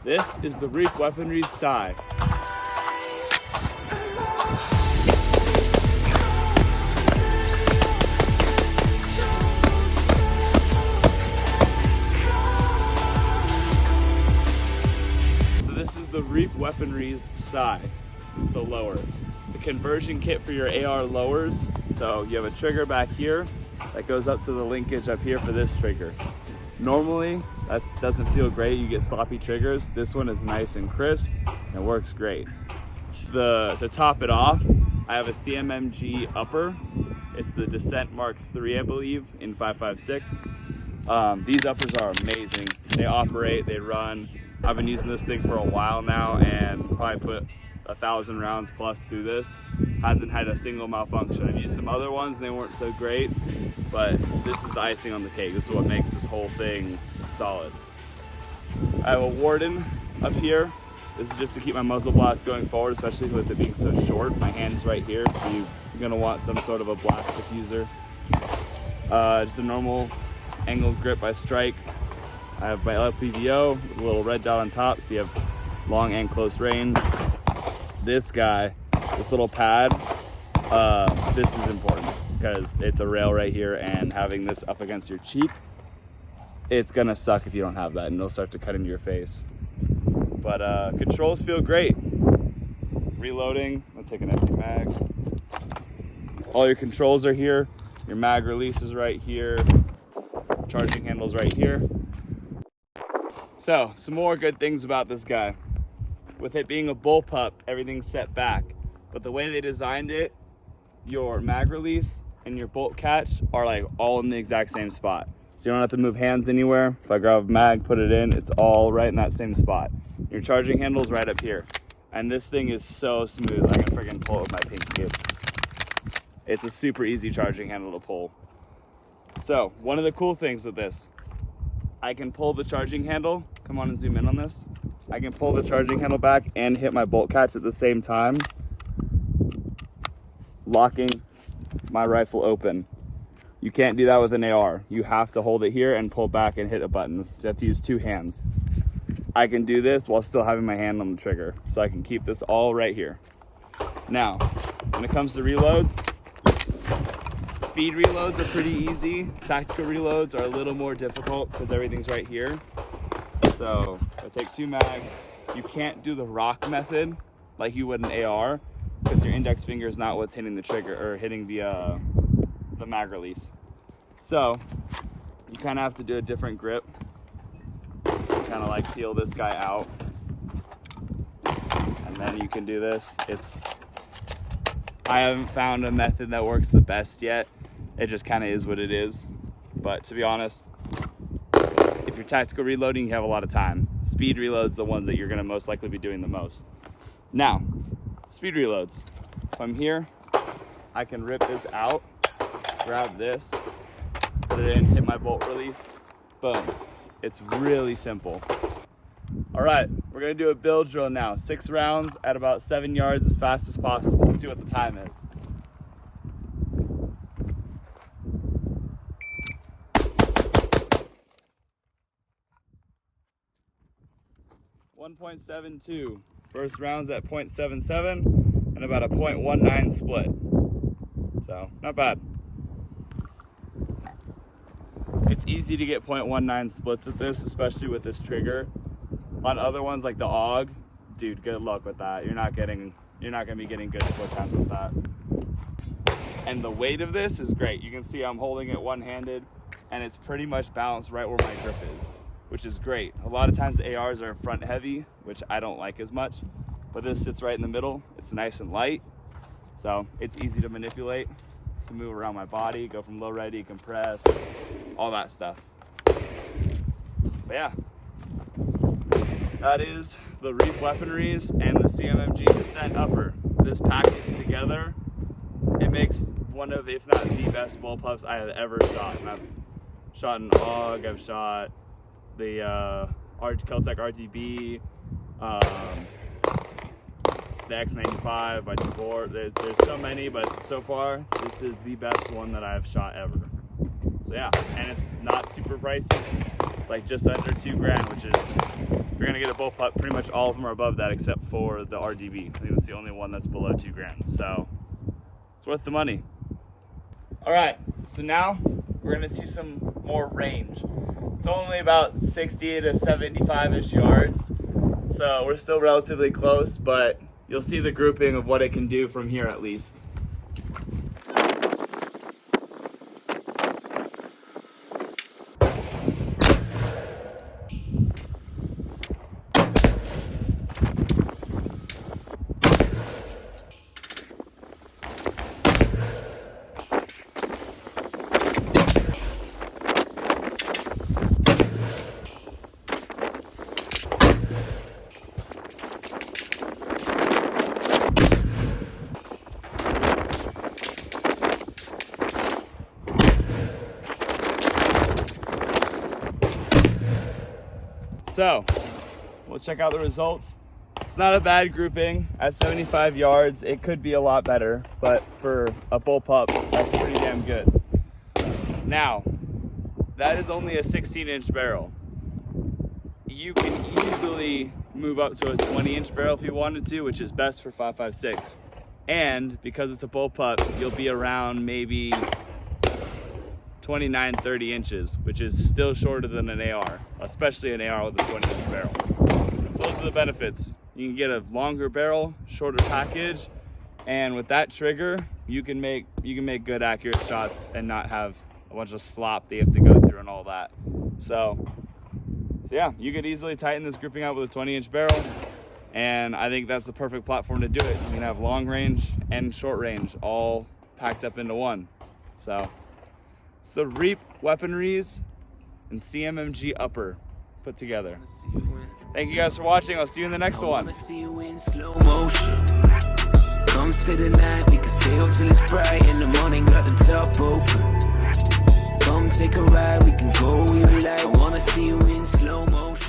This is the Reap Weaponries Scy. So this is the Reap Weaponries Scy. It's the lower. It's a conversion kit for your AR lowers. So you have a trigger back here that goes up to the linkage up here for this trigger. Normally, that doesn't feel great. You get sloppy triggers. This one is nice and crisp and it works great. To top it off, I have a CMMG upper. It's the Dissent Mark III, I believe, in 5.56. These uppers are amazing. They operate, they run. I've been using this thing for a while now and probably put 1,000 rounds plus through this. Hasn't had a single malfunction. I've used some other ones and they weren't so great, but this is the icing on the cake. This is what makes this whole thing solid. I have a Warden up here. This is just to keep my muzzle blast going forward, especially with it being so short. My hand's right here, so you're gonna want some sort of a blast diffuser. Just a normal angled grip by Strike. I have my LPVO with a little red dot on top, so you have long and close range. This guy, this little pad, this is important because it's a rail right here, and having this up against your cheek, it's gonna suck if you don't have that, and it'll start to cut into your face. But controls feel great. Reloading, I'll take an empty mag. All your controls are here. Your mag release is right here. Charging handle's right here. So, some more good things about this guy. With it being a Bullpup, everything's set back. But the way they designed it, your mag release and your bolt catch are like all in the exact same spot. So you don't have to move hands anywhere. If I grab a mag, put it in, it's all right in that same spot. Your charging handle's right up here. And this thing is so smooth. I can freaking pull it with my pinky. It's a super easy charging handle to pull. So one of the cool things with this, I can pull the charging handle. Come on and zoom in on this. I can pull the charging handle back and hit my bolt catch at the same time, locking my rifle open. You can't do that with an AR. You have to hold it here and pull back and hit a button. So you have to use two hands. I can do this while still having my hand on the trigger. So I can keep this all right here. Now, when it comes to reloads, speed reloads are pretty easy. Tactical reloads are a little more difficult because everything's right here. So I take two mags. You can't do the rock method like you would an AR because your index finger is not what's hitting the trigger or hitting the mag release. So you kind of have to do a different grip. Kind of like peel this guy out, and then you can do this. I haven't found a method that works the best yet. It just kind of is what it is. But to be honest, if you're tactical reloading, you have a lot of time. Speed reloads, the ones that you're gonna most likely be doing the most. Now, speed reloads. If I'm here, I can rip this out, grab this, put it in, hit my bolt release, boom. It's really simple. All right, we're gonna do a build drill now. 6 rounds at about 7 yards as fast as possible. Let's see what the time is. 1.72. First round's at 0.77 and about a 0.19 split. So, not bad. It's easy to get 0.19 splits with this, especially with this trigger. On other ones like the AUG, dude, good luck with that. You're not gonna be getting good split times with that. And the weight of this is great. You can see I'm holding it one-handed and it's pretty much balanced right where my grip is, which is great. A lot of times ARs are front heavy, which I don't like as much, but this sits right in the middle. It's nice and light, so it's easy to manipulate, to move around my body, go from low ready, compress, all that stuff. But yeah, that is the Reap Weaponries and the CMMG Dissent upper. This package together, it makes one of, if not the best bullpups I have ever shot. And I've shot an AUG, I've shot the Keltec RTB, the X95, by 2.4. There's so many, but so far, this is the best one that I've shot ever. So yeah, and it's not super pricey. It's like just under $2 grand, which is If you're gonna get a Bullpup, pretty much all of them are above that except for the RDB. I think that's the only one that's below 2 grand. So it's worth the money. All right, so now we're gonna see some more range. It's only about 60 to 75-ish yards. So we're still relatively close, but you'll see the grouping of what it can do from here at least. So we'll check out the results. It's not a bad grouping at 75 yards. It could be a lot better, but for a Bullpup, that's pretty damn good. Now, that is only a 16-inch barrel. You can easily move up to a 20-inch barrel if you wanted to, which is best for 5.56. And because it's a Bullpup, you'll be around maybe 29, 30 inches, which is still shorter than an AR, especially an AR with a 20-inch barrel. So those are the benefits. You can get a longer barrel, shorter package, and with that trigger, you can make good accurate shots and not have a bunch of slop that you have to go through and all that. So yeah, you could easily tighten this grouping out with a 20-inch barrel, and I think that's the perfect platform to do it. You can have long range and short range all packed up into one. So it's the Reap Weaponries and CMMG Upper put together. Thank you guys for watching. I'll see you in the next one. Come stay the night, we can stay up till it's bright. In the morning, got the top open. Come take a ride, we can go where you like. I wanna see you in slow motion.